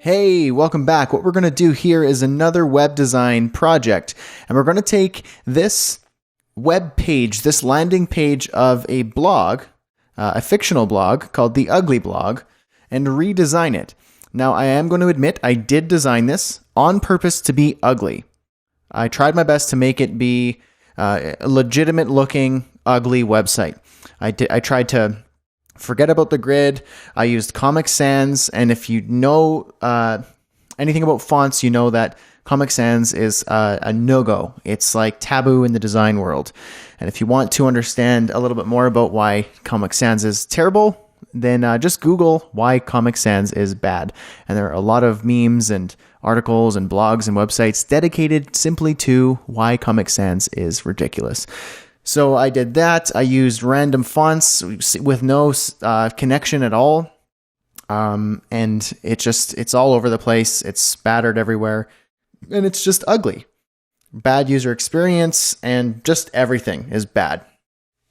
Hey, welcome back. What we're going to do here is another web design project, and we're going to take this web page, this landing page of a blog, a fictional blog called The Ugly Blog, and redesign it. Now, I am going to admit I did design this on purpose to be ugly. I tried my best to make it be a legitimate looking, ugly website. I tried to forget about the grid. I used Comic Sans, and if you know anything about fonts, you know that Comic Sans is a no-go. It's like taboo in the design world. And if you want to understand a little bit more about why Comic Sans is terrible, then just Google why Comic Sans is bad. And there are a lot of memes and articles and blogs and websites dedicated simply to why Comic Sans is ridiculous. So I did that. I used random fonts with no connection at all. And it's all over the place. It's spattered everywhere. And it's just ugly. Bad user experience and just everything is bad.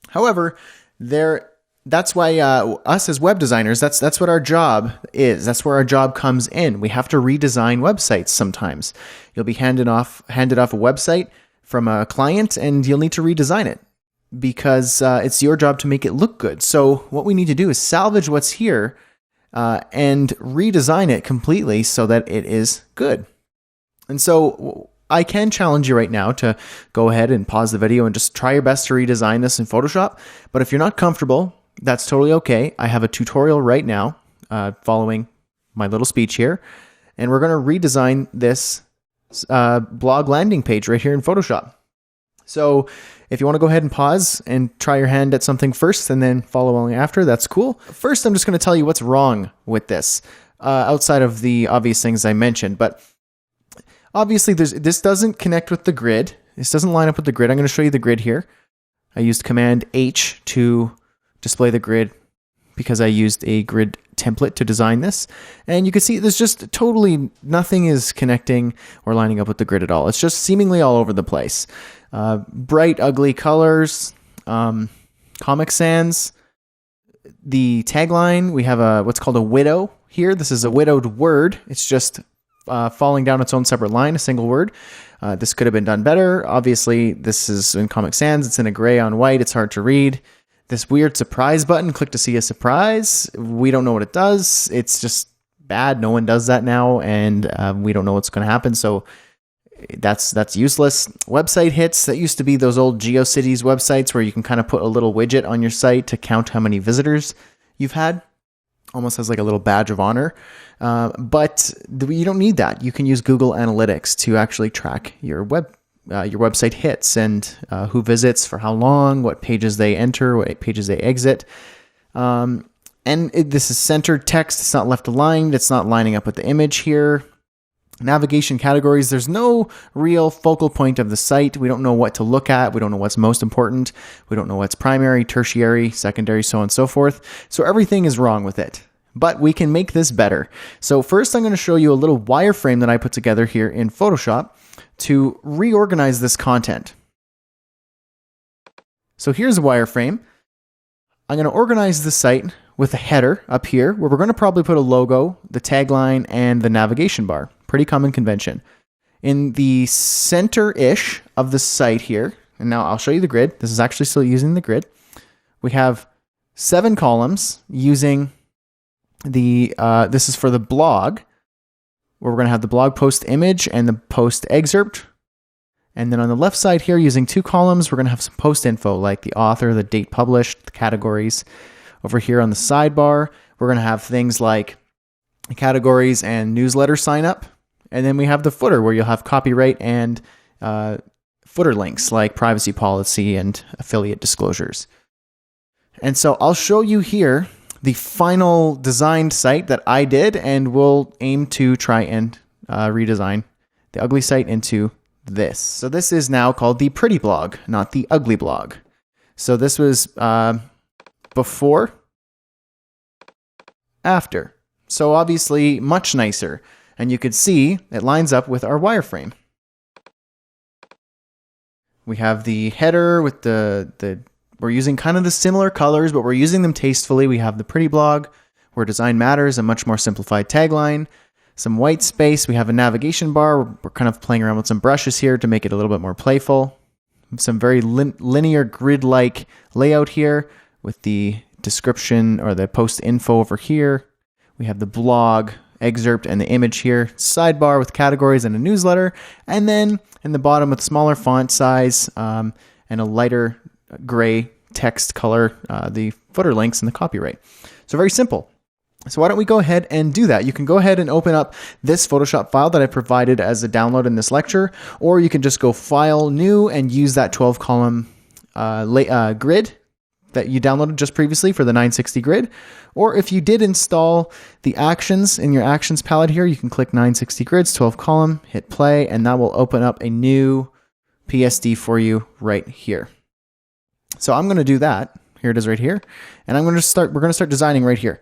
However, that's why us as web designers, that's what our job is. That's where our job comes in. We have to redesign websites sometimes. You'll be handed off a website from a client, and you'll need to redesign it because it's your job to make it look good. So what we need to do is salvage what's here and redesign it completely so that it is good. And so I can challenge you right now to go ahead and pause the video and just try your best to redesign this in Photoshop. But if you're not comfortable, that's totally okay. I have a tutorial right now following my little speech here, and we're going to redesign this blog landing page right here in Photoshop. So if you want to go ahead and pause and try your hand at something first and then follow along after, that's cool. First, I'm just going to tell you what's wrong with this outside of the obvious things I mentioned. But obviously, this doesn't connect with the grid. This doesn't line up with the grid. I'm going to show you the grid here. I used Command H to display the grid because I used a grid template to design this. And you can see there's just totally nothing is connecting or lining up with the grid at all. It's just seemingly all over the place. Bright, ugly colors, Comic Sans. The tagline, we have what's called a widow here. This is a widowed word. It's just falling down its own separate line, a single word. This could have been done better. Obviously, this is in Comic Sans. It's in a gray on white. It's hard to read. This weird surprise button, click to see a surprise. We don't know what it does. It's just bad. No one does that now, and we don't know what's going to happen. So that's useless. Website hits, that used to be those old GeoCities websites where you can kind of put a little widget on your site to count how many visitors you've had. Almost as like a little badge of honor. But you don't need that. You can use Google Analytics to actually track your website hits and who visits, for how long, what pages they enter, what pages they exit. This is centered text. It's not left aligned. It's not lining up with the image here. Navigation categories. There's no real focal point of the site. We don't know what to look at. We don't know what's most important. We don't know what's primary, tertiary, secondary, so on and so forth. So everything is wrong with it. But we can make this better. So first I'm going to show you a little wireframe that I put together here in Photoshop to reorganize this content. So here's a wireframe. I'm going to organize the site with a header up here where we're going to probably put a logo, the tagline, and the navigation bar. Pretty common convention. In the center-ish of the site here, and now I'll show you the grid. This is actually still using the grid. We have 7 columns using this is for the blog, where we're going to have the blog post image and the post excerpt. And then on the left side here, using 2 columns, we're going to have some post info like the author, the date published, the categories. Over here on the sidebar, we're going to have things like categories and newsletter sign up. And then we have the footer where you'll have copyright and footer links like privacy policy and affiliate disclosures. And so I'll show you here the final designed site that I did, and we'll aim to try and redesign the ugly site into this. So this is now called the Pretty Blog, not the Ugly Blog. So this was before, after. So obviously much nicer. And you could see it lines up with our wireframe. We have the header with we're using kind of the similar colors, but we're using them tastefully. We have the Pretty Blog, where design matters, a much more simplified tagline. some white space. We have a navigation bar. We're kind of playing around with some brushes here to make it a little bit more playful. Some very linear grid-like layout here with the description or the post info over here. We have the blog excerpt and the image here. Sidebar with categories and a newsletter. And then in the bottom with smaller font size and a lighter gray text color, the footer links and the copyright. So very simple. So why don't we go ahead and do that? You can go ahead and open up this Photoshop file that I provided as a download in this lecture, or you can just go File, New, and use that 12-column grid that you downloaded just previously for the 960 grid. Or if you did install the actions in your actions palette here, you can click 960 grids, 12-column, hit play, and that will open up a new PSD for you right here. So I'm going to do that. Here it is right here. And we're going to start designing right here.